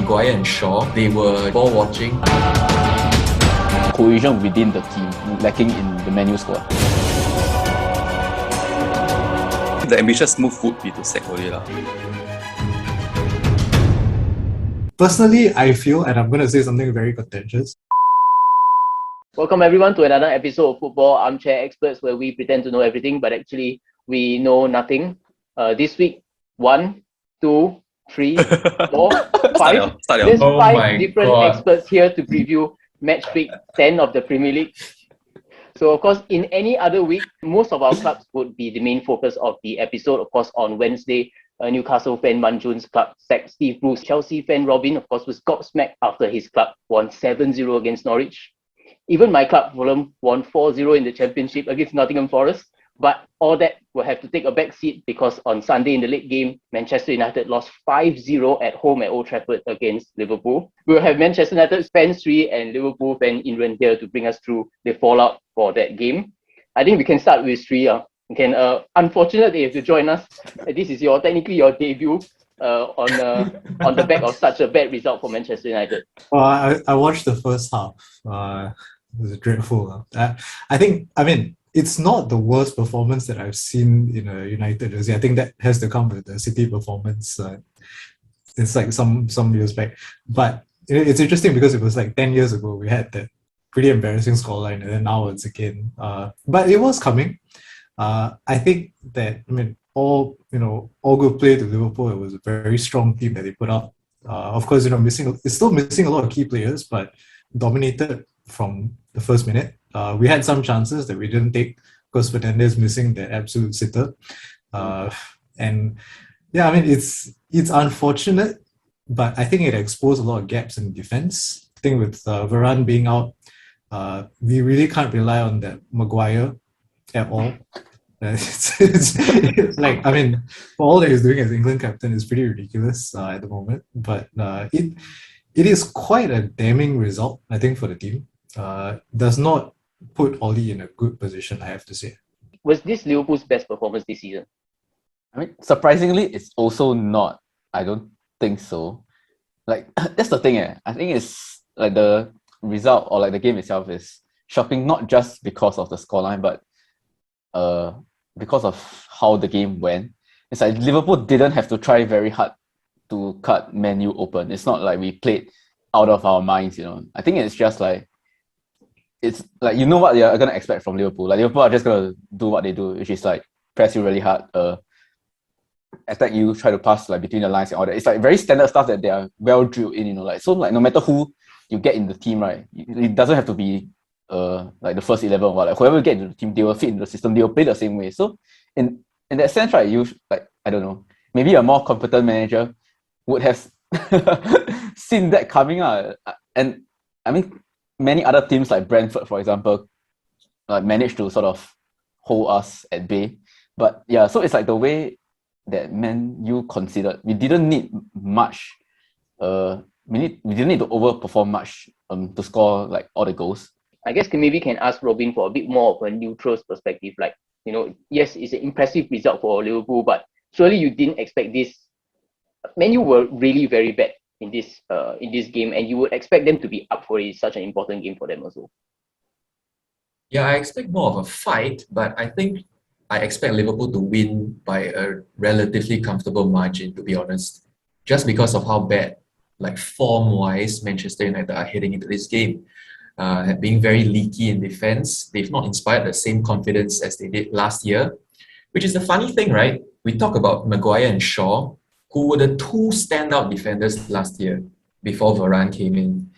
Maguire and Shaw, they were ball watching. Cohesion within the team, lacking in the menu squad. The ambitious move would be to sack Ole lah. Personally, I feel, and I'm going to say something very contentious. Welcome everyone to another episode of Football Armchair Experts, where we pretend to know everything, but actually we know nothing. This week, 1, 2, 3, 4, 5. There's five different experts here to preview match week 10 of the Premier League. So of course, in any other week, most of our clubs would be the main focus of the episode. Of course, on Wednesday, Newcastle fan Manjun's club sacked Steve Bruce. Chelsea fan Robin, of course, was gobsmacked after his club won 7-0 against Norwich. Even my club, Fulham, won 4-0 in the Championship against Nottingham Forest. But all that will have to take a back seat because on Sunday in the late game, Manchester United lost 5-0 at home at Old Trafford against Liverpool. We'll have Manchester United fan Sri and Liverpool fan Inran here to bring us through the fallout for that game. I think we can start with Sri. Unfortunate that you have to join us. This is technically your debut on the back of such a bad result for Manchester United. I watched the first half. It was dreadful. It's not the worst performance that I've seen in a United jersey. I think that has to come with the City performance. It's like some years back. But it's interesting because it was like 10 years ago we had that pretty embarrassing scoreline, and then now it's again. But it was coming. I think that all good play to Liverpool. It was a very strong team that they put out. Of course, it's still missing a lot of key players, but dominated from the first minute. We had some chances that we didn't take because Fernandes missing that absolute sitter. It's unfortunate, but I think it exposed a lot of gaps in defense. I think with Varane being out, we really can't rely on that Maguire at all. It's like, for all that he's doing as England captain is pretty ridiculous at the moment. But it is quite a damning result, I think, for the team. Does not put Oli in a good position, I have to say. Was this Liverpool's best performance this season? Surprisingly, it's also not. I don't think so. Like, that's the thing. I think it's like the result or like the game itself is shocking, not just because of the scoreline, but because of how the game went. It's like Liverpool didn't have to try very hard to cut Man U open. It's not like we played out of our minds, I think it's just like, it's like, what you're going to expect from Liverpool. Like, Liverpool are just going to do what they do, which is like press you really hard, attack you, try to pass like between the lines and all that. It's like very standard stuff that they are well drilled in, so like no matter who you get in the team, right, it doesn't have to be like the first 11 or like whoever you get into the team, they will fit in the system, they will play the same way. So in that sense, right, you like, I don't know, maybe a more competent manager would have seen that coming out. And many other teams like Brentford, for example, managed to sort of hold us at bay. But yeah, so it's like the way that Man U considered, we didn't need much. We didn't need to overperform much to score like all the goals. I guess maybe can ask Robin for a bit more of a neutral's perspective. Like, yes, it's an impressive result for Liverpool, but surely you didn't expect this. Man U were really very bad in this game, and you would expect them to be up for it. Such an important game for them also. Yeah, I expect more of a fight, but I think I expect Liverpool to win by a relatively comfortable margin, to be honest, just because of how bad, like form-wise, Manchester United are heading into this game. Being very leaky in defense, they've not inspired the same confidence as they did last year, which is the funny thing, right? We talk about Maguire and Shaw, who were the two standout defenders last year before Varane came in.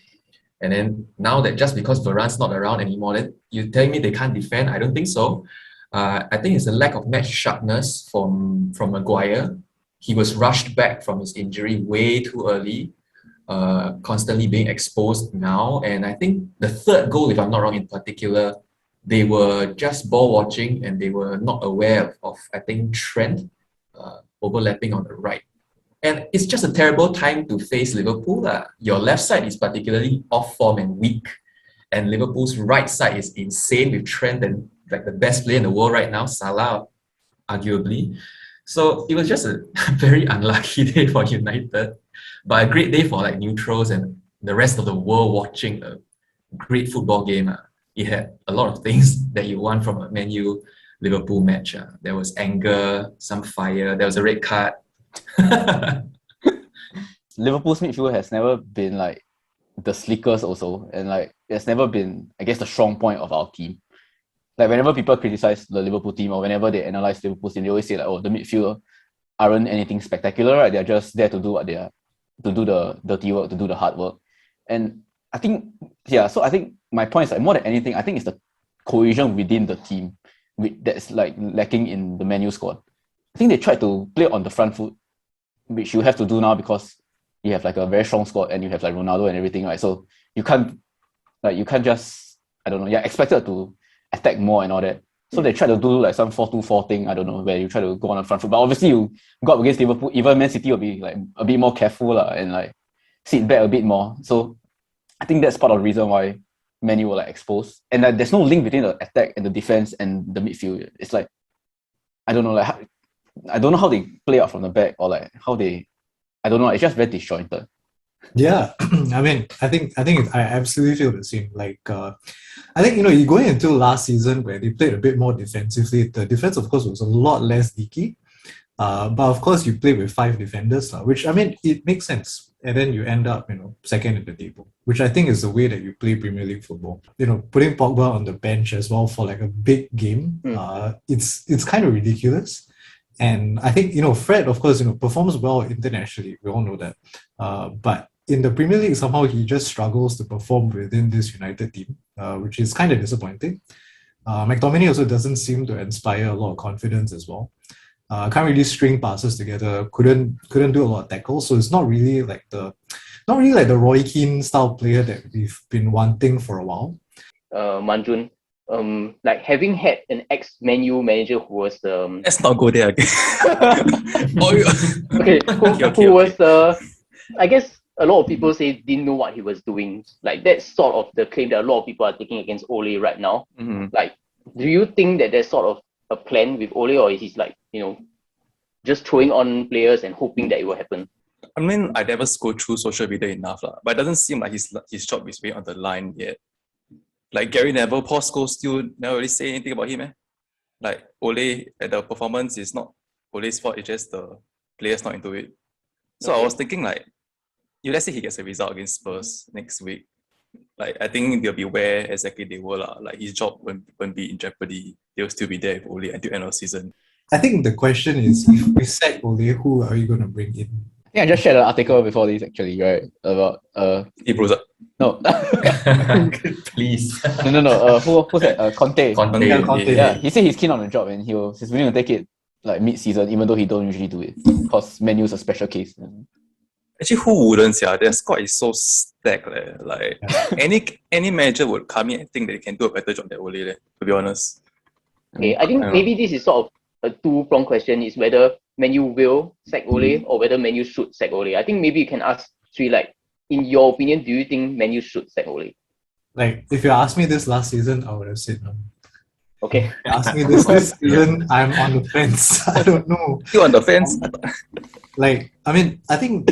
And then now that just because Varane's not around anymore, then you're telling me they can't defend? I don't think so. I think it's a lack of match sharpness from Maguire. He was rushed back from his injury way too early, constantly being exposed now. And I think the third goal, if I'm not wrong in particular, they were just ball watching and they were not aware of I think, Trent overlapping on the right. And it's just a terrible time to face Liverpool. Your left side is particularly off form and weak. And Liverpool's right side is insane with Trent and like the best player in the world right now, Salah, arguably. So it was just a very unlucky day for United, but a great day for like neutrals and the rest of the world watching a great football game. It had a lot of things that you want from a Man U Liverpool match. There was anger, some fire, there was a red card. Liverpool's midfield has never been like the slickest also, and like it's never been, I guess, the strong point of our team. Like whenever people criticize the Liverpool team or whenever they analyze Liverpool's team, they always say like, oh, the midfield aren't anything spectacular, right? They're just there to do what they are, to do the dirty work, to do the hard work. And I think, yeah, so I think my point is like more than anything, I think it's the cohesion within the team that's like lacking in the Man U squad. I think they tried to play on the front foot, which you have to do now because you have like a very strong squad and you have like Ronaldo and everything, right? So you can't just, I don't know, you're expected to attack more and all that. So they try to do like some 4-2-4 thing, I don't know, where you try to go on the front foot. But obviously you go up against Liverpool, even Man City will be like a bit more careful and like sit back a bit more. So I think that's part of the reason why Man U were like exposed. And like, there's no link between the attack and the defense and the midfield. It's like, I don't know, like I don't know how they play out from the back or like how they, I don't know, it's just very disjointed. Yeah, I mean, I absolutely feel the same. Like, I think you going into last season where they played a bit more defensively. The defense, of course, was a lot less leaky. But of course, you play with 5 defenders, which I mean, it makes sense. And then you end up, second in the table, which I think is the way that you play Premier League football. Putting Pogba on the bench as well for like a big game, it's kind of ridiculous. And I think, Fred, of course, performs well internationally. We all know that. But in the Premier League, somehow he just struggles to perform within this United team, which is kind of disappointing. McTominay also doesn't seem to inspire a lot of confidence as well. Can't really string passes together. Couldn't do a lot of tackles. So it's not really like the Roy Keane style player that we've been wanting for a while. Manjun, like having had an ex-Man U manager who was Let's not go there again. who was I guess a lot of people say didn't know what he was doing. Like that's sort of the claim that a lot of people are taking against Ole right now. Mm-hmm. Like, do you think that there's sort of a plan with Ole, or is he like, just throwing on players and hoping that it will happen? I mean, I never go through social media enough, but it doesn't seem like his job is way on the line yet. Like Gary Neville, Paul Scholes still never really say anything about him. Like Ole, the performance is not Ole's fault, it's just the players not into it. So I was thinking like, let's say he gets a result against Spurs next week. Like I think they'll be where exactly they were. Like his job won't be in jeopardy. They'll still be there with Ole until end of season. I think the question is, if we sack Ole, who are you going to bring in? I think I just shared an article before this actually, right? About Hebrews up. no. Please. No. Who's that? Conte. Conte. Yeah, Conte. Yeah, he said he's keen on the job and he's willing to take it like mid-season, even though he don't usually do it because Man U is a special case. Actually, who wouldn't? Their squad is so stacked. Like any manager would come in and think that they can do a better job than Ole. To be honest. Okay, I think maybe this is sort of a two-pronged question: is whether Man U will sack Ole or whether Man U should sack Ole. I think maybe you can ask Sri, like, in your opinion, do you think Man U should sack Ole? Like, if you asked me this last season, I would have said no. Okay. If you asked me this season, I'm on the fence. I don't know. You on the fence? Like, I mean, I think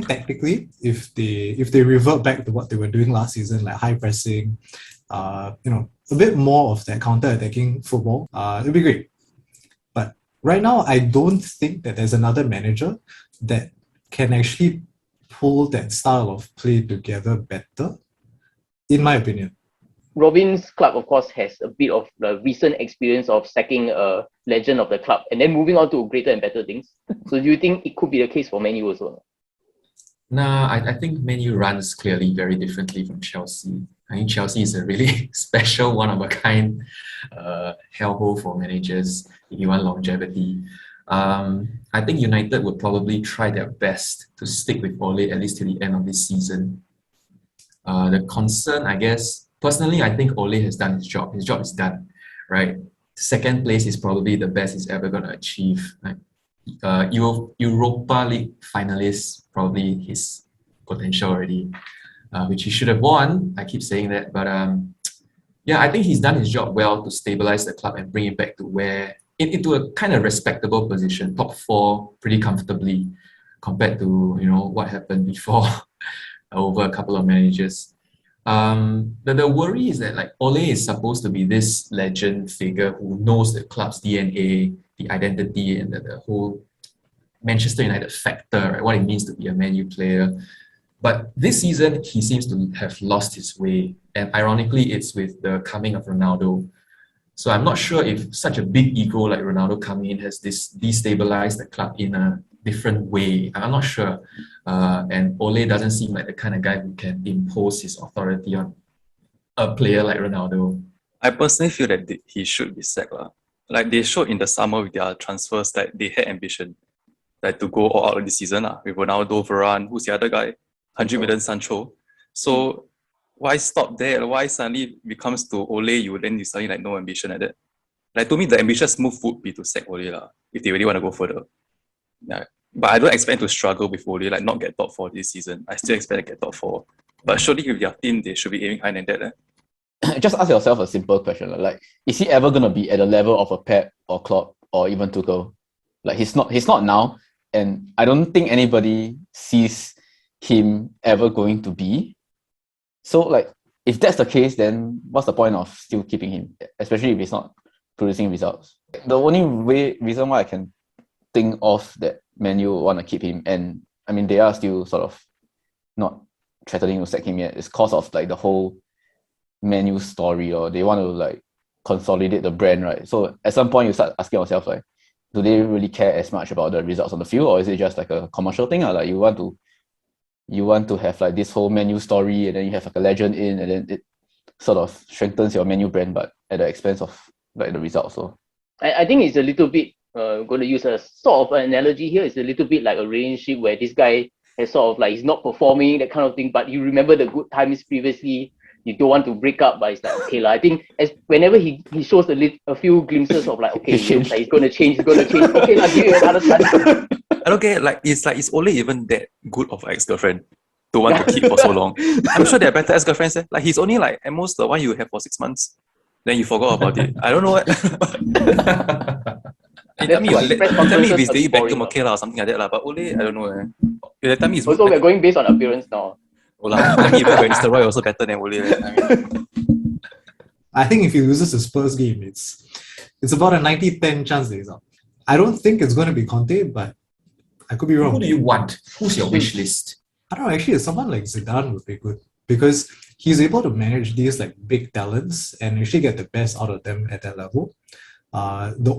tactically, if they revert back to what they were doing last season, like high pressing, a bit more of that counter-attacking football, it'd be great. But right now, I don't think that there's another manager that can actually pull that style of play together better, in my opinion. Robin's club, of course, has a bit of the recent experience of sacking a legend of the club and then moving on to greater and better things. So do you think it could be the case for Man U also? Nah, I think Man U runs clearly very differently from Chelsea. I think Chelsea is a really special, one-of-a-kind hellhole for managers if you want longevity. I think United would probably try their best to stick with Ole at least till the end of this season. The concern, I guess, personally, I think Ole has done his job. His job is done, right? Second place is probably the best he's ever going to achieve. Like, Europa League finalist, probably his potential already, which he should have won. I keep saying that, but yeah, I think he's done his job well to stabilize the club and bring it back to where into a kind of respectable position, top four pretty comfortably compared to what happened before over a couple of managers. The worry is that like Ole is supposed to be this legend figure who knows the club's DNA, the identity, and the whole Manchester United factor, right? What it means to be a Man U player. But this season, he seems to have lost his way. And ironically, it's with the coming of Ronaldo. So I'm not sure if such a big ego like Ronaldo coming in has destabilized the club in a different way. I'm not sure. And Ole doesn't seem like the kind of guy who can impose his authority on a player like Ronaldo. I personally feel that he should be sacked. Like they showed in the summer with their transfers that they had ambition, like to go all out this season with Ronaldo, Varane, who's the other guy? 100 million Sancho. So why stop there? Why suddenly becomes to Ole, you suddenly like no ambition at that? Like to me, the ambitious move would be to sack Ole if they really want to go further. Yeah. But I don't expect to struggle with Ole, like not get top 4 this season. I still expect to get top 4. But surely with their team, they should be aiming higher than that. Just ask yourself a simple question. Like, is he ever gonna be at the level of a Pep or Klopp or even Tuchel? Like he's not now, and I don't think anybody sees him ever going to be. So like if that's the case, then what's the point of still keeping him, especially if he's not producing results? The only reason why I can think of that Man U want to keep him, and I mean they are still sort of not threatening to sack him yet, is cause of like the whole Man U story, or they want to like consolidate the brand, right? So at some point you start asking yourself like, do they really care as much about the results on the field, or is it just like a commercial thing? Like you want to have like this whole Man U story, and then you have like a legend in, and then it sort of strengthens your Man U brand, but at the expense of like the results. So I think it's a little bit going to use a sort of an analogy here. It's a little bit like a relationship where this guy has sort of like he's not performing, that kind of thing, but you remember the good times previously. You don't want to break up, but it's like okay lah. I think whenever he shows a few glimpses of like okay, he looks like he's gonna change. Okay lah, give it another chance. I don't get it. It's Ole even that good of an ex-girlfriend to want to keep for so long? I'm sure there are better ex-girlfriends. Like he's only like at most the one you have for 6 months, then you forgot about it. I don't know what. Tell me if it's David Beckham okay or something like that lah. But Ole, I don't know. Tell me it's also we're going based on appearance now. I mean, even Mr. Roy also better than Ole. I think if he loses his first game, it's about a 90-10 chance that he's out. I don't think it's going to be Conte, but I could be wrong. Who do you want? Who's your wish list? I don't know. Actually, someone like Zidane would be good because he's able to manage these like big talents and actually get the best out of them at that level. The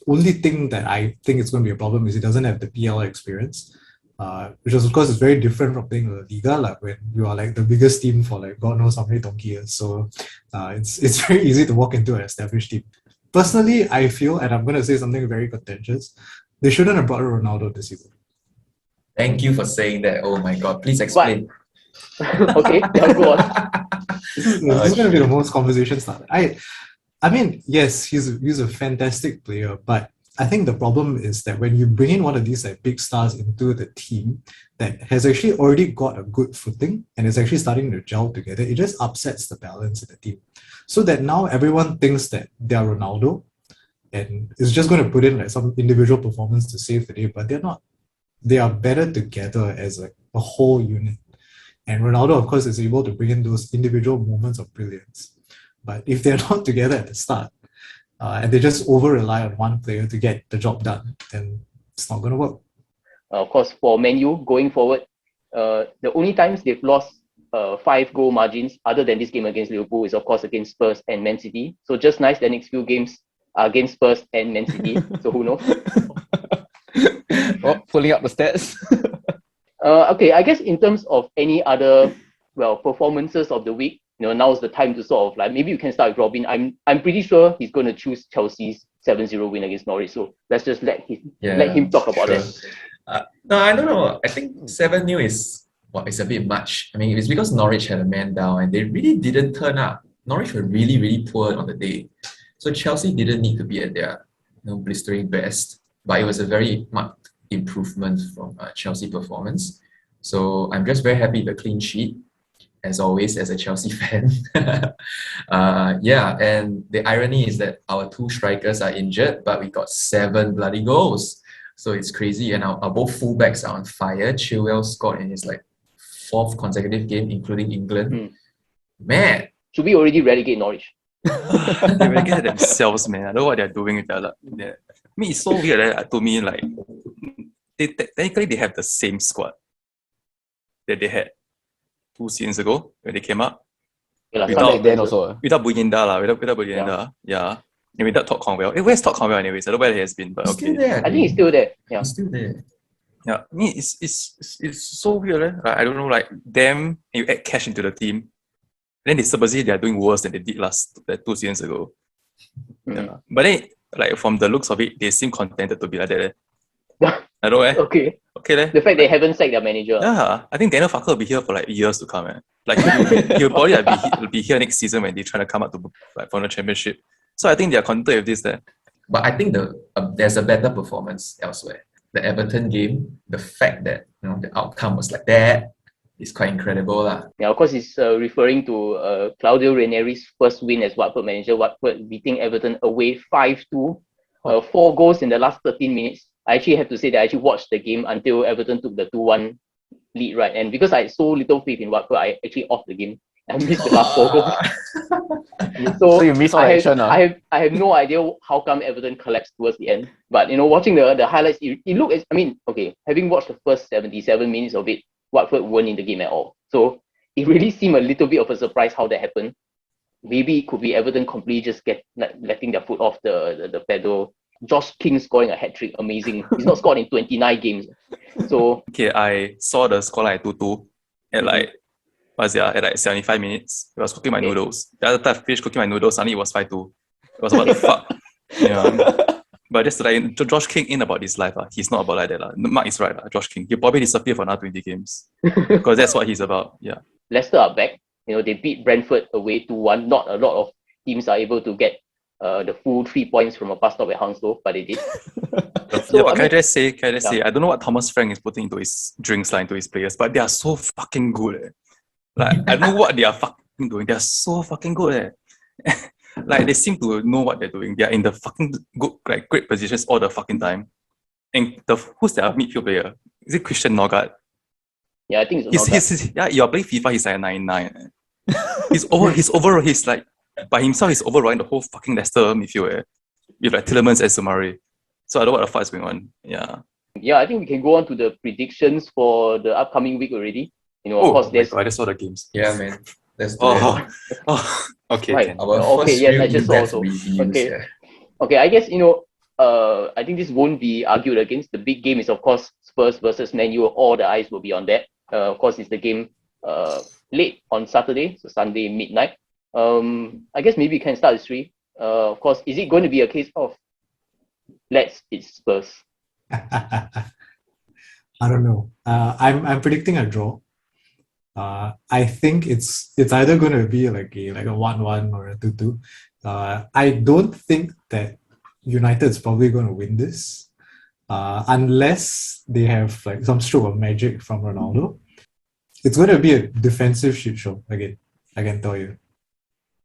only thing that I think is going to be a problem is he doesn't have the PL experience. Which of course is very different from playing La Liga, like when you are like the biggest team for like God knows how many donkey years. So it's very easy to walk into an established team. Personally, I feel, and I'm going to say something very contentious, they shouldn't have brought Ronaldo this season. Thank you for saying that. Oh my God, please explain. Okay, go on. This is going to be the most conversation starter. I mean, yes, he's a fantastic player, but I think the problem is that when you bring in one of these like big stars into the team that has actually already got a good footing and is actually starting to gel together, it just upsets the balance in the team. So that now everyone thinks that they're Ronaldo and is just going to put in like some individual performance to save the day, but they're not. They are better together as like a whole unit. And Ronaldo, of course, is able to bring in those individual moments of brilliance. But if they're not together at the start, and they just over-rely on one player to get the job done, then it's not going to work. Of course, for Man U, going forward, the only times they've lost 5-goal margins other than this game against Liverpool is, of course, against Spurs and Man City. So just nice, the next few games are against Spurs and Man City. So who knows? Pulling up the stats. Okay, I guess in terms of any other, performances of the week, now's the time to sort of like, maybe you can start with Robin. I'm pretty sure he's going to choose Chelsea's 7-0 win against Norwich. So let's just let him talk about it. No, I don't know. I think 7-0 is a bit much. I mean, it's because Norwich had a man down and they really didn't turn up. Norwich were really, really poor on the day. So Chelsea didn't need to be at their blistering best, but it was a very marked improvement from Chelsea performance. So I'm just very happy with the clean sheet. as always, as a Chelsea fan. Yeah, and the irony is that our two strikers are injured, but we got 7 bloody goals. So it's crazy. And our both fullbacks are on fire. Chilwell scored in his like 4th consecutive game, including England. Man, Should we already relegate Norwich? They relegate themselves, man. I don't know what they're doing with their. I mean, it's so weird. To me, like, technically they have the same squad that they had 2 seasons ago when they came up. Yeah, Without- Back then also. Without Buyinda, without Buyinda, yeah. And without Todd Conwell. Where's Todd Conwell anyways? I don't know where he has been, but he's okay. still there. I think he's still there. Yeah. He's still there. Yeah, I mean, it's so weird. Like, I don't know, like, them, you add cash into the team, then they supposedly they are doing worse than they did like 2 seasons ago. Yeah. But then, like, from the looks of it, they seem contented to be like that. I don't know. Okay. Okay, leh. The fact they haven't sacked their manager. Yeah, I think Daniel Farker will be here for like years to come. Like he'll probably like, be here next season when they're trying to come up to like from the championship. So I think they're content with this. There. But I think there's a better performance elsewhere. The Everton game, the fact that the outcome was like that is quite incredible, lah. Yeah, of course, he's referring to Claudio Ranieri's first win as Watford manager. Watford beating Everton away 5-2, 4 goals in the last 13 minutes. I actually have to say that I actually watched the game until Everton took the 2-1 lead, right? And because I had so little faith in Watford, I actually off the game. I missed the last 4 goals. So you missed all the action. I have no idea how come Everton collapsed towards the end. But watching the highlights, it looked as, I mean, okay, having watched the first 77 minutes of it, Watford weren't in the game at all. So it really seemed a little bit of a surprise how that happened. Maybe it could be Everton completely just letting their foot off the pedal. Josh King scoring a hat-trick, amazing. He's not scored in 29 games. So okay, I saw the scoreline at 2-2 at like at like 75 minutes. I was cooking my noodles. The other time I finished cooking my noodles, suddenly it was 5-2. It was what the fuck. Yeah. But just like Josh King in about his life, he's not about like that. Mark is right, Josh King. He'll probably disappear for another 20 games. Because that's what he's about. Yeah. Leicester are back. They beat Brentford away 2-1. Not a lot of teams are able to get the full 3 points from a bus stop at Hounslow, but they did. So, but can I just say, I don't know what Thomas Frank is putting into his drinks, into his players, but they are so fucking good. Like, I don't know what they are fucking doing. They are so fucking good. Like, they seem to know what they're doing. They are in the fucking good, like, great positions all the fucking time. And who's their midfield player? Is it Christian Norgard? Yeah, I think it's yeah, you're playing FIFA, he's like 99. He's like, by himself, he's overrunning the whole fucking Leicester midfield with like Tielemans and Sumari. So I don't know what the fuck is going on. Yeah. Yeah, I think we can go on to the predictions for the upcoming week already. Of course, there's. I just saw the games. Yeah, man. Let's do it. Okay. Right. Can. Our first yes, real I just saw in-depth also. reviews, Okay. yeah. Okay, I guess I think this won't be argued against. The big game is, of course, Spurs versus Man U. All the eyes will be on that. Of course, it's the game late on Saturday, so Sunday midnight. I guess maybe you can start with 3. Of course, is it going to be a case of it's Spurs? I don't know. I'm predicting a draw. I think it's either going to be like a 1-1 or a 2-2. I don't think that United's probably going to win this, unless they have like some stroke of magic from Ronaldo. It's going to be a defensive shit show again. I can tell you.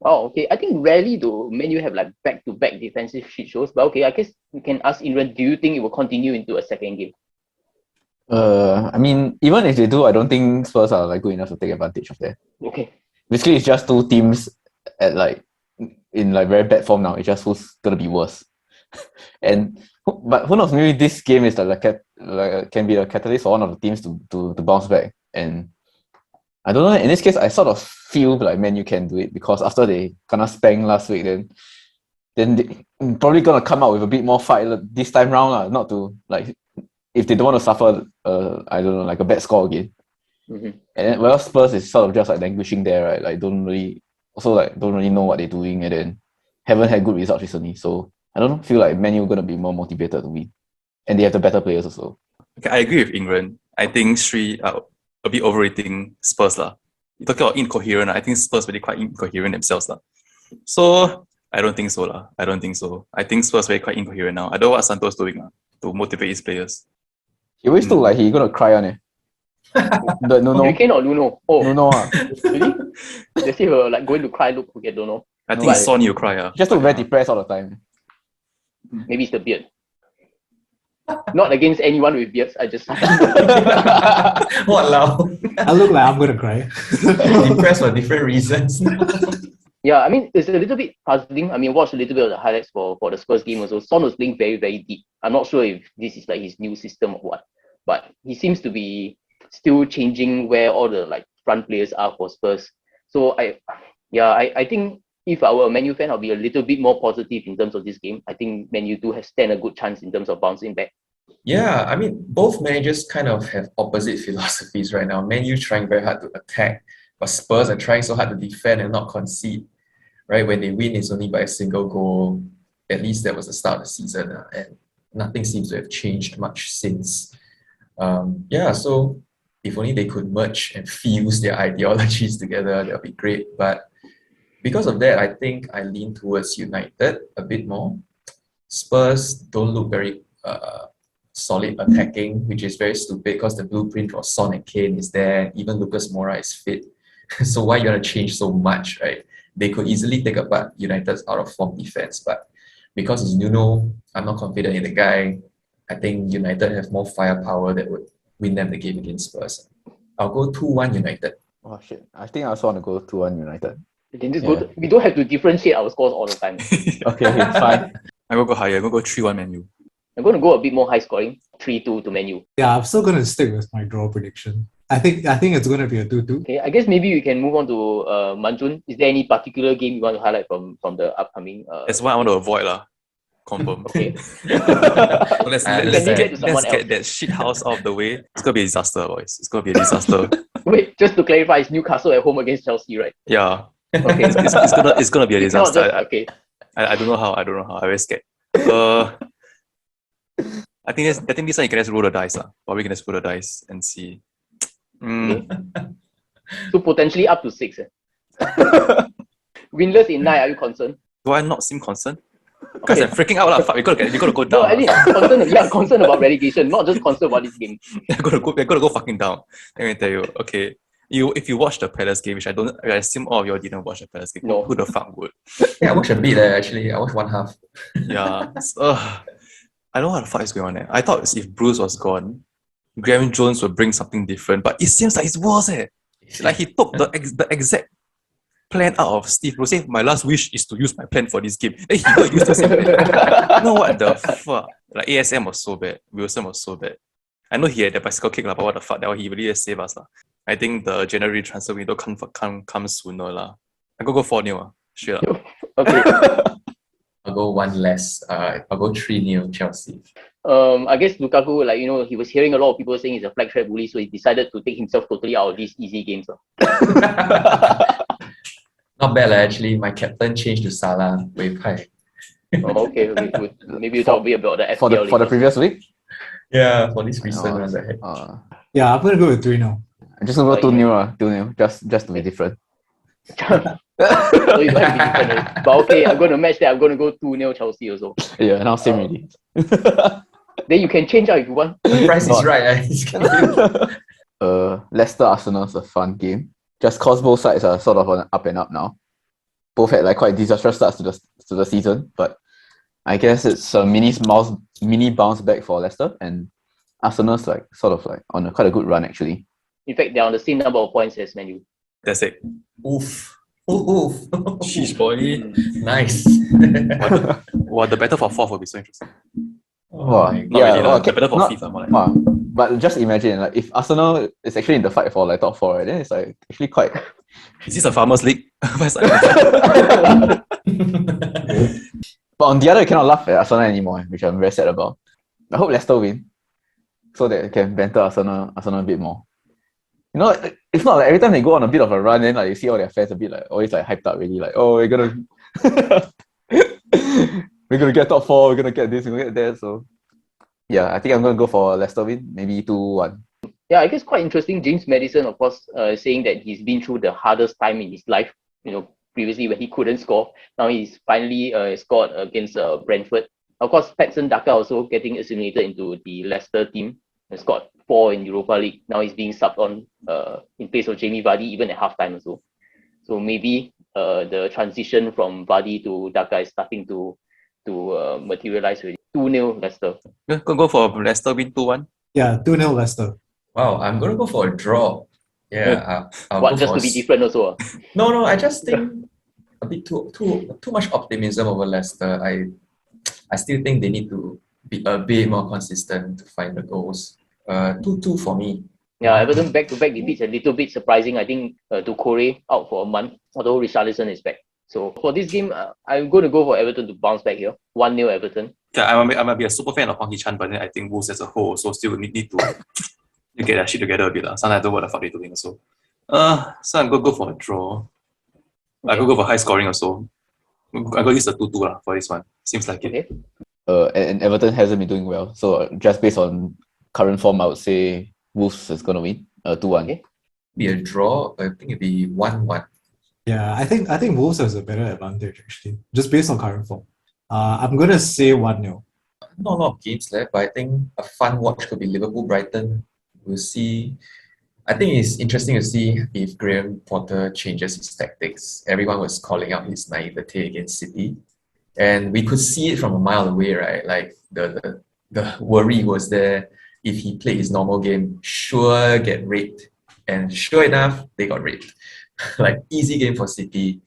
Oh, okay. I think rarely do Man U have like back-to-back defensive shit shows. But okay, I guess we can ask Imran, do you think it will continue into a second game? I mean, even if they do, I don't think Spurs are like good enough to take advantage of that. Okay. Basically, it's just 2 teams in very bad form now. It's just who's gonna be worse. But who knows? Maybe this game is can be a catalyst for one of the teams to bounce back. And I don't know. In this case, I sort of feel like Man U can do it because after they kinda spanked last week, then they probably gonna come out with a bit more fight this time round, not to like if they don't want to suffer I don't know, like a bad score again. Mm-hmm. And then, Spurs is sort of just like languishing there, right? Like don't really know what they're doing, and then haven't had good results recently. So I don't feel like Man U gonna be more motivated to win, and they have the better players also. Okay, I agree with England. I think Sri are a bit overrating Spurs lah. You talking about incoherent, I think Spurs really quite incoherent themselves lah. So I don't think so lah. I think Spurs very quite incoherent now. I don't know what Santos doing to motivate his players. He always look like he's gonna cry on it. The Nuno. Harry Kane or Nuno? Oh, Nuno. really? They say we're like going to cry. Look, I don't know. I think No, it's Son you cry. He just look very depressed all the time. Maybe it's the beard. Not against anyone with beards. I just Walao. I look like I'm gonna cry. Depressed for different reasons. yeah. I mean, it's a little bit puzzling. I mean, watched a little bit of the highlights for the Spurs game also. Son was playing very very deep. I'm not sure if this is like his new system or what, but he seems to be still changing where all the like front players are for Spurs. So I think if I were a Man U fan, I'll be a little bit more positive in terms of this game. I think Man U do stand a good chance in terms of bouncing back. Yeah, I mean, both managers kind of have opposite philosophies right now. Man U trying very hard to attack, but Spurs are trying so hard to defend and not concede. Right? When they win, it's only by a single goal. At least that was the start of the season, and nothing seems to have changed much since. So if only they could merge and fuse their ideologies together, that would be great. But because of that, I think I lean towards United a bit more. Spurs don't look very solid attacking, which is very stupid because the blueprint for Son and Kane is there. Even Lucas Moura is fit. So why you want to change so much, right? They could easily take apart United's out of form defense, but because it's Nuno, I'm not confident in the guy. I think United have more firepower that would win them the game against Spurs. I'll go 2-1 United. Oh shit! I think I also want to go 2-1 United. We don't have to differentiate our scores all the time. Okay, fine. I'm gonna go higher. I'm gonna go 3-1 Man U. I'm going to go a bit more high scoring, 3-2 to Man U. Yeah, I'm still gonna stick with my draw prediction. I think it's gonna be a 2-2. Okay, I guess maybe we can move on to Manjun. Is there any particular game you want to highlight from the upcoming? That's why I want to avoid lah. Confirm. Okay. let's leave that to someone get that shit house out of the way. It's gonna be a disaster, boys. It's gonna be a disaster. Wait, just to clarify, it's Newcastle at home against Chelsea, right? Yeah. Okay. It's gonna be a It's not disaster. just- okay. I don't know how. I'm very scared. I think this one you can just roll the dice. Probably can just roll the dice and see. So potentially up to 6. Winless in 9, are you concerned? Do I not seem concerned? Guys, I'm freaking out. Fuck, we gotta go down. No, I mean, concerned about relegation, not just concerned about this game. We're gonna go fucking down. Let me tell you. Okay. If you watch the Palace game, which I assume all of you didn't watch the Palace game. No. Who the fuck would? Yeah, I watched a bit actually. I watched one half. Yeah. I don't know what the fuck is going on there. I thought if Bruce was gone, Graham Jones would bring something different, but it seems like it's worse. Like he took the exact plan out of Steve Bruce. Say, my last wish is to use my plan for this game. Then he will use the same plan. You know what the fuck? Like ASM was so bad. Wilson was so bad. I know he had the bicycle kick, but what the fuck? That one, he really just saved us. I think the January transfer window come sooner. I go 4-0. Straight up. Okay. I'll go one less. I'll go 3-0 Chelsea. I guess Lukaku, he was hearing a lot of people saying he's a flag trap bully, so he decided to take himself totally out of these easy games. Not bad actually. My captain changed to Salah. Wave high. Okay, good. Maybe you talk a bit about the FPL For the previous week. Yeah, for this recent ones ahead. Yeah, I'm gonna go with 3-0. I'm just gonna go 2-0. 2-0. Just to be different. So you don't have to be different. But okay, I'm going to match that. I'm going to go 2-0 Chelsea also. Yeah, now same already. Then you can change out if you want. The price is right. Leicester Arsenal is a fun game. Just cause both sides are sort of on an up and up now. Both had like quite disastrous starts to the season, but I guess it's a mini bounce back for Leicester, and Arsenal's like sort of like on quite a good run actually. In fact, they're on the same number of points as Man U. That's it. Oof. Oof. Sheesh, boy. Nice. Well, the battle for fourth will be so interesting. Oh my God. Not really, okay, the battle for not- fifth. More like. But just imagine, like if Arsenal is actually in the fight for like top 4, right, then it's like actually quite. Is this a Farmers League? But on the other, you cannot laugh at Arsenal anymore, which I'm very sad about. I hope Leicester win, so that they can banter Arsenal a bit more. You know, it's not like every time they go on a bit of a run, then like you see all their fans a bit like always like hyped up really, like, oh, we're gonna get top 4, we're gonna get this, we're gonna get that. So yeah, I think I'm gonna go for Leicester win, maybe 2-1. Yeah, I guess quite interesting. James Maddison, of course, saying that he's been through the hardest time in his life. Previously when he couldn't score, now he's finally scored against Brentford. Of course, Patson Daka also getting assimilated into the Leicester team. scored 4 in Europa League. Now he's being subbed on in place of Jamie Vardy even at halftime also. So maybe the transition from Vardy to Daka is starting to materialize already. 2-0 Leicester. Go for Leicester win 2-1. Yeah, 2-0 Leicester. Wow, I'm gonna go for a draw. Yeah, I'll go Just for to be different also? No, I just think a bit too much optimism over Leicester. I still think they need to be a bit more consistent to find the goals. 2-2 for me. Yeah, Everton back-to-back defeats a little bit surprising. I think Doucouré out for a month, although Richarlison is back. So for this game, I'm going to go for Everton to bounce back here. 1-0 Everton. Yeah, I might be a super fan of Hong Hee-chan, but then I think Wolves as a whole also still need to get their shit together a bit. Sometimes I don't know what the fuck they're doing also. So I'm going to go for a draw. I'm going to go for high scoring also. I'm going to use the 2-2 for this one. Seems like it. Okay. And Everton hasn't been doing well. So just based on current form, I would say Wolves is going to win 2-1. Okay. Be a draw. I think it'd be 1-1. Yeah, I think Wolves has a better advantage actually, just based on current form. I'm gonna say 1-0. Not a lot of games left, but I think a fun watch could be Liverpool-Brighton. We'll see. I think it's interesting to see if Graham Potter changes his tactics. Everyone was calling out his naivete against City, and we could see it from a mile away, right? Like the worry was there. If he played his normal game, sure get raped, and sure enough, they got raped. Like easy game for City.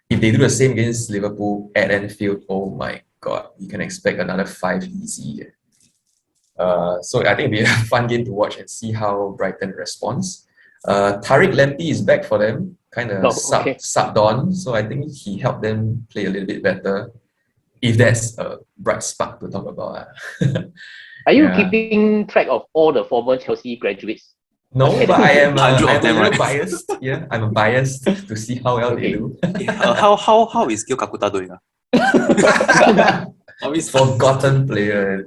If they do the same against Liverpool at Anfield, oh my god, you can expect another 5 easy. So I think it'll be a fun game to watch and see how Brighton responds. Tariq Lamptey is back for them, kind of subbed on, so I think he helped them play a little bit better. If that's a bright spark to talk about. Are you keeping track of all the former Chelsea graduates? No, but I am I'm a little right? biased. Yeah, I'm biased to see how well they do. How is Gil Kakuta doing? Forgotten player.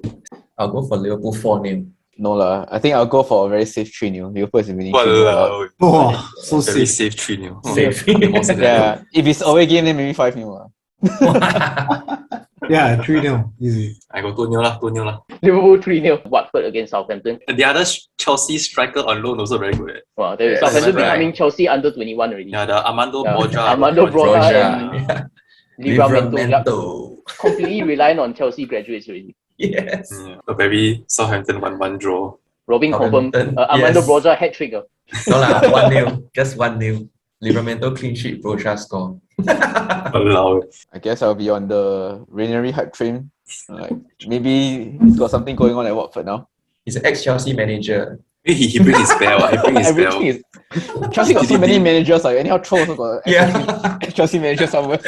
I'll go for Liverpool 4-0. No lah. I think I'll go for a very safe 3-0. Liverpool is winning 3-0. Oh, so very safe. safe 3-0. Safe. Yeah, if it's away game, then maybe 5-0. Yeah, 3-0, easy. I go 2-0 lah, 2-0 lah. Liverpool 3-0. Watford against Southampton. The other Chelsea striker on loan also very good. Wow, Yes, Southampton right. becoming Chelsea under 21 already. Yeah, the Armando Broja. Armando Broja and Yeah. Livramento. Completely reliant on Chelsea graduates already. Yes. A very Southampton 1-1 draw. Robin confirmed Southampton, Armando yes. Broja hat-trick. No lah, 1-0. Just 1-0. Livramento clean sheet, Broja score. Allow it. I guess I'll be on the Ranieri hype train. Like maybe he's got something going on at Watford now. He's an ex-Chelsea manager. He brings his bell. He brings his Everything bell. is Chelsea got so many managers. Like anyhow, throw also got Yeah. Chelsea manager somewhere.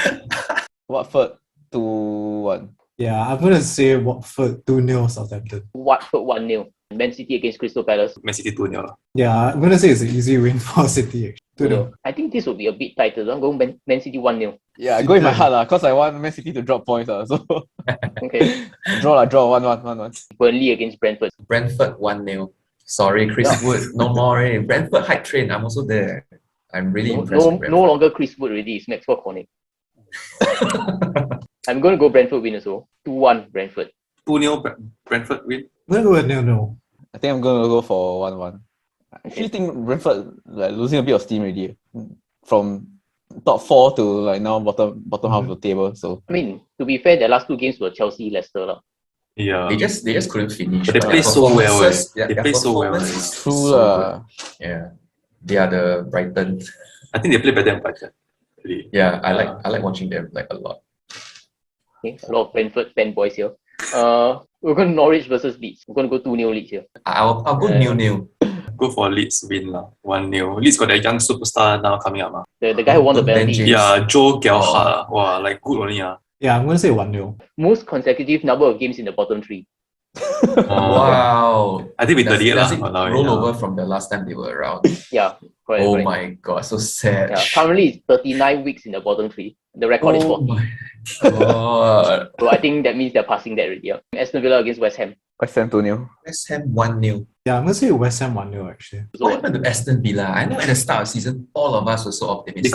Watford 2-1. Yeah, I'm gonna say Watford 2-0 Southampton. Watford 1-0. Man City against Crystal Palace. Man City 2-0 lah. Yeah, I'm gonna say it's an easy win for City. 2-0. I think this will be a bit tighter. I'm going Man City 1-0. Yeah, I go in my heart lah, cause I want Man City to drop points So Okay. draw 1-1. Burnley against Brentford. Brentford 1-0. Sorry, Chris Wood. No more. Brentford hype train. I'm also there. I'm really impressed with Brentford. No longer Chris Wood already. It's Maxwell Cornet. I'm going to go Brentford win also. 2-1 Brentford. 2-0 Brentford win. I'm gonna go 0-0. I think I'm gonna go for 1-1. I actually think Brentford like losing a bit of steam already. From top 4 to like now bottom half of the table. So I mean, to be fair, the last 2 games were Chelsea, Leicester lah. Yeah. They just couldn't finish. But they play so well. They play so well. true lah. Yeah. They are the Brighton. I think they play better than Brighton. Really. Yeah, I like watching them like a lot. Okay, a lot of Brentford fanboys here. We're going to Norwich versus Leeds. We're going to go 2-0 Leeds here. I'll go 0-0. Go for Leeds win lah. 1-0. Leeds got that young superstar now coming up. The guy who won the penalty. James. Yeah, Joe Gelhardt. Wow, like good only. Yeah, I'm gonna say 1-0. Most consecutive number of games in the bottom 3. Wow. I think we 38 Does lah. it roll over from the last time they were around? Yeah, correct. Oh correct. my god, so sad. Yeah, currently it's 39 weeks in the bottom 3. The record is 40. my god. So I think that means they're passing that already. Yeah. Aston Villa against West Ham. West Ham 2-0. West Ham 1-0. Yeah, I'm gonna say West Ham 1-0 actually. So What happened to Aston Villa? I know at the start of the season, all of us were so optimistic.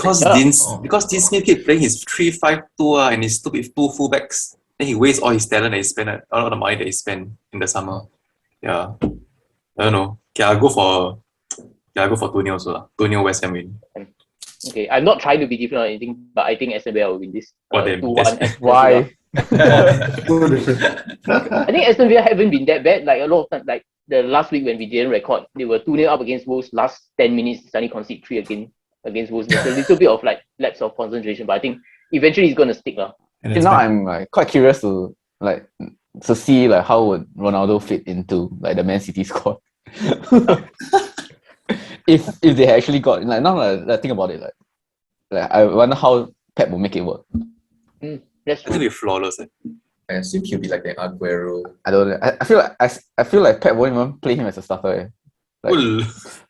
Because Dean Smith keep playing his 3-5-2 and his stupid 2 fullbacks. Then he wastes all his talent that he spent, all the money that he spent in the summer. Yeah. I don't know. Okay, I'll go for 2-0 also lah. 2-0 West Ham win. Okay, I'm not trying to be different or anything, but I think Aston Villa will win this. Oh, damn. 2-1 That's- Aston Villa. Why? So different. I think Aston Villa haven't been that bad. Like a lot of times, like the last week when we didn't record, they were 2-0 up against Wolves. Last 10 minutes, suddenly concede 3 again against Wolves. There's a little bit of like lapse of concentration, but I think eventually it's gonna stick lah. And Okay, it's now back. I'm like quite curious to see like how would Ronaldo fit into like the Man City squad. if they actually got like now that I think about it, like I wonder how Pep will make it work. That's It's gonna true. be flawless. I assume he'll be like the Aguero. I don't know. I feel like Pep won't even play him as a starter. Like, Cool.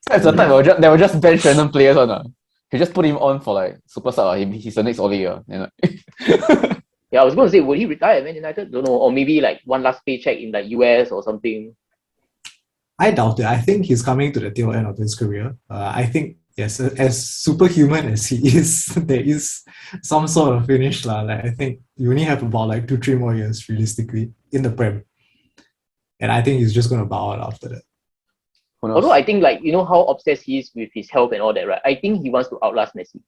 Pep's the type that will just bench random players on. He just put him on for like super sub. He's the next Oli. Yeah, I was gonna say, would he retire at Man United? Don't know, or maybe like one last paycheck in like US or something. I doubt it. I think he's coming to the tail end of his career. I think, yes, as superhuman as he is, there is some sort of finish. Like, I think you only have about like 2-3 more years realistically in the Prem. And I think he's just going to bow out after that. Who knows? Although I think like, you know how obsessed he is with his health and all that, right? I think he wants to outlast Messi.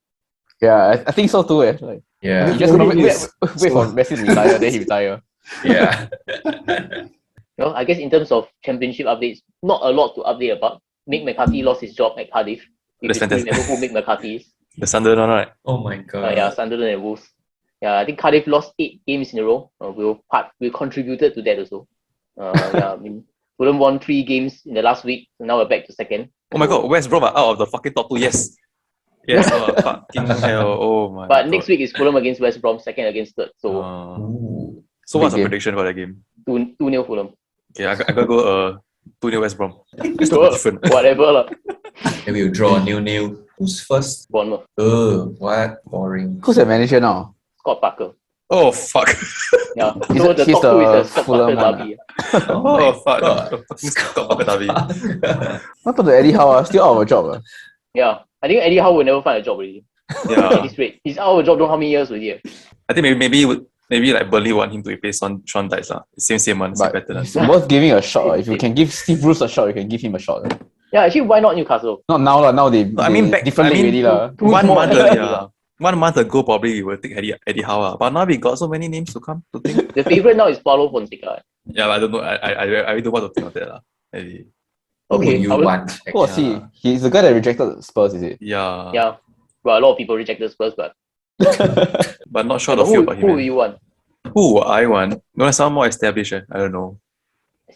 Yeah, I think so too. Like, Yeah. he's just gonna Already wait is. for Messi to retire, then he retire. Yeah. You know, I guess in terms of championship updates, not a lot to update about. Mick McCarthy lost his job at Cardiff. If That's you still fantastic. remember who Mick McCarthy is. The Sunderland one, right? Oh my god. Yeah, Sunderland and Wolves. Yeah, I think Cardiff lost 8 games in a row. We contributed to that also. Yeah, I mean, Fulham won 3 games in the last week. So now we're back to second. Oh my god, West Brom are out of the fucking top 2. Yes. Yes. Fucking hell. Oh my But god. next week is Fulham against West Brom, second against third. So Ooh. So what's the Big game. prediction for that game? 2-0 Fulham. Okay, I gotta go 2-0 West Brom. It's Sure, different. whatever lah. Then we'll draw 0-0. Who's first? Bournemouth. What? Boring. Who's the manager now? Scott Parker. Oh fuck. Yeah. He's So the- the he's top 2 is the the Scott Fulham Parker one, derby. Oh fuck. God. The fucking Scott Parker derby. What about the Eddie Howe? Still out of a job. Yeah. I think Eddie Howe will never find a job already. At Yeah. this rate. He's out of a job don't know how many years already. I think maybe like Burnley want him to replace Sean Dyche lah. Same one, same But better than. it's worth giving a shot. If you can give Steve Bruce a shot, you can give him a shot. Yeah, actually why not Newcastle? Not now lah. Now they I mean, different league already lah. Too 1 small. month Yeah. earlier. 1 month ago, probably we will take Eddie Howe lah. But now we got so many names to come to think. The favourite now is Paulo Fonseca. Yeah, but I don't know. I really don't want to think of that lah. Maybe. Who Okay, would you I will- want? Who was he? He's the guy that rejected Spurs, is it? Yeah. Yeah. Well, a lot of people rejected Spurs, but But not sure the feel who about him. will man. you want? Who would I want? You want someone more established? I don't know.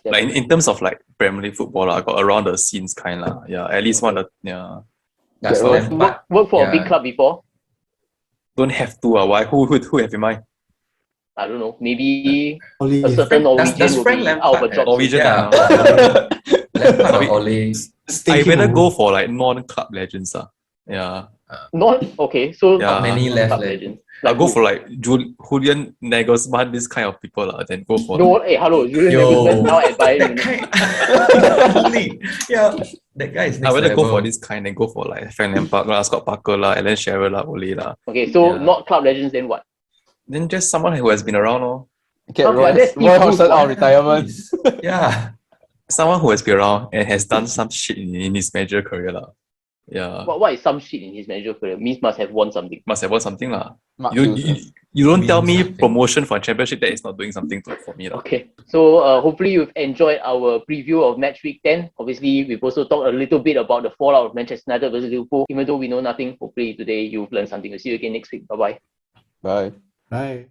Like in terms of like Premier League football, I got around the scenes kind lah. Yeah, at least one. Yeah, That's Yeah, Lampard. work for a big Yeah. club before? don't have to. Why? Who have in mind? I don't know. Maybe Only a if certain Norwegian does will Frank be Lampard out of a have- job. Norwegian. Yeah. ah. Lampard Sorry. or Ole. stake I him better over. go for like non-club legends. Yeah, Not okay. So Yeah. Not many left. club leh. legends. I'll go who? for like Julian Nagelsmann, this kind of people then go for. No, hey, hello, Julian Yo. Nagelsmann now at Bayern That Munich. guy. Yeah. That guy is I next better level. go for this kind and go for like Frank Lampard, Scott Parker, Alan Shearer, Ole lah. Okay, so Yeah. not club legends, then what? Then just someone who has been around, Get Okay, Roy, that's Roy Steve Hodgson Bruce, out of retirement. Yeah. someone who has been around and has done some shit in his major career lah. Yeah, What is some shit in his manager career? Means must have won something. must have won something lah. Mark You, Hughes, you, you don't tell Means me something. promotion for a championship that is not doing something for me lah. Okay, so hopefully you've enjoyed our preview of match week 10. Obviously, we've also talked a little bit about the fallout of Manchester United versus Liverpool. Even though we know nothing, hopefully today you've learned something. We'll see you again next week. Bye-bye. Bye. Right.